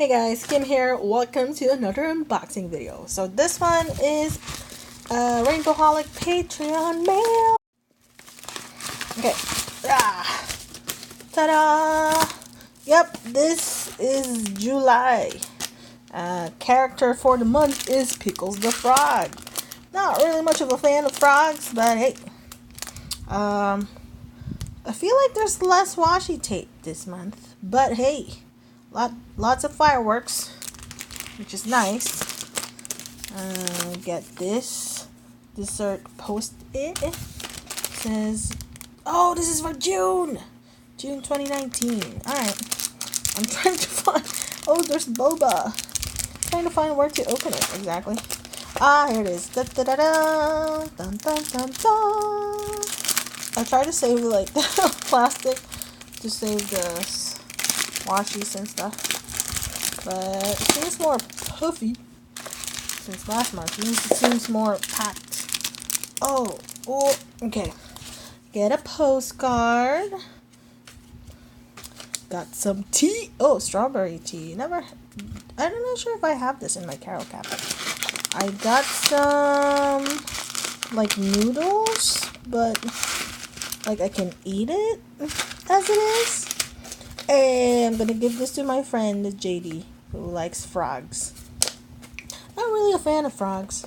Hey guys, Kim here. Welcome to another unboxing video. So this one is Rainbowholic Patreon mail. Okay. Ta-da! Yep, this is July. Character for the month is Pickles the Frog. Not really much of a fan of frogs, but hey. I feel like there's less washi tape this month, but hey, lots of fireworks, which is nice. Get this dessert post-it. Says, oh, this is for June 2019. Alright, I'm trying to find, oh, there's boba. Trying to find where to open it exactly. Here it is. Da, da, da, da. Dun, dun, dun, dun. I try to save like the plastic to save the washies and stuff, but it seems more puffy since last month. It seems more packed. Oh, okay. Get a postcard. Got some tea. Oh, strawberry tea. I'm not sure if I have this in my Carol Cap. I got some like noodles, but like I can eat it as it is. And I'm gonna give this to my friend JD, who likes frogs. Not really a fan of frogs.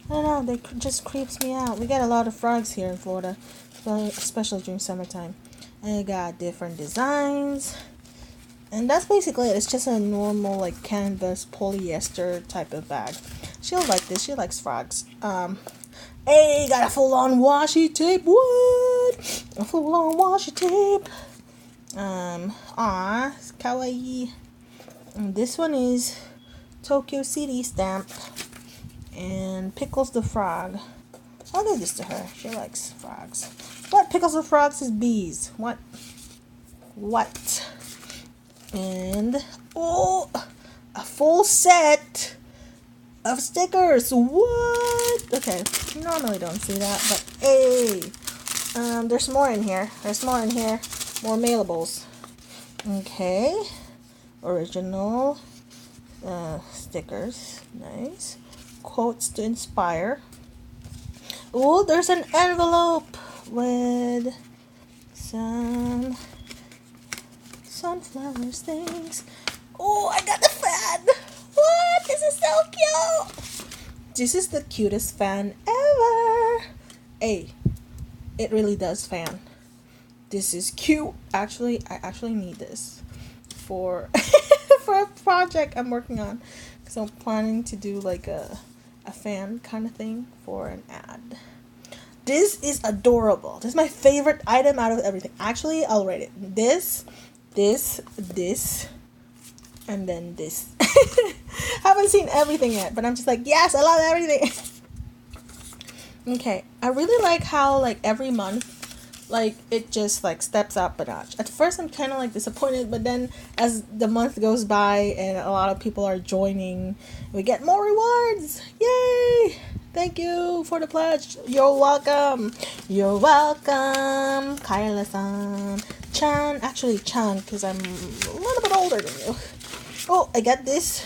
I don't know, they just creeps me out. We got a lot of frogs here in Florida, especially during summertime. And I got different designs. And that's basically it. It's just a normal like canvas polyester type of bag. She'll like this. She likes frogs. Hey, got a full-on washi tape. What? A full-on washi tape. It's kawaii. And this one is Tokyo City stamp. And Pickles the Frog. I'll give this to her. She likes frogs. But Pickles the Frogs is bees. What? And, oh, a full set of stickers. What? Okay, normally don't see that, but hey, there's more in here. More mailables. Okay, original stickers. Nice. Quotes to inspire. Oh, there's an envelope with some sunflower things. Oh, I got the fan. What? This is so cute. This is the cutest fan ever. Hey, it really does fan. This is cute. Actually, I actually need this for for a project I'm working on, because I'm planning to do like a fan kind of thing for an ad. This is adorable. This is my favorite item out of everything. Actually, I'll rate it. This, and then this. Haven't seen everything yet, but I'm just like, yes, I love everything. Okay, I really like how like every month, like it just like steps up a notch. At first I'm kind of like disappointed, but then as the month goes by and a lot of people are joining, we get more rewards. Yay! Thank you for the pledge. You're welcome. You're welcome, Kyla-san. Chan, actually Chan, because I'm a little bit older than you. Oh, I got this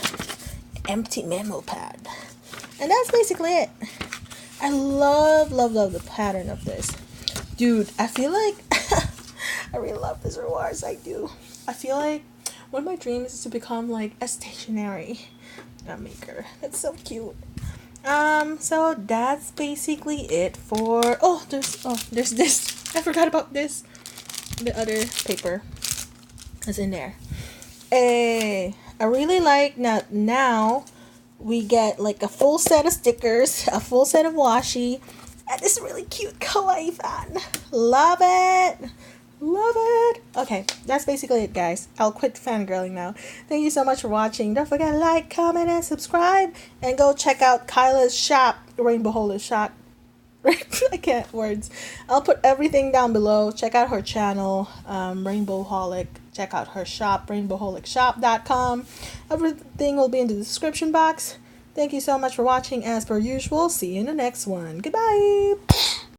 empty memo pad. And that's basically it. I love the pattern of this. Dude, I feel like I really love this rewards. I do. I feel like one of my dreams is to become like a stationery maker. That's so cute. So that's basically it for there's this. I forgot about this. The other paper is in there. Hey, I really like now we get like a full set of stickers, a full set of washi, and this really cute kawaii fan. Love it. Okay, that's basically it, guys. I'll quit fangirling now. Thank you so much for watching. Don't forget to like, comment, and subscribe. And go check out Kyla's shop, Rainbowholic shop. I can't words. I'll put everything down below. Check out her channel, Rainbowholic. Check out her shop, rainbowholicshop.com. Everything will be in the description box. Thank you so much for watching. As per usual, see you in the next one. Goodbye.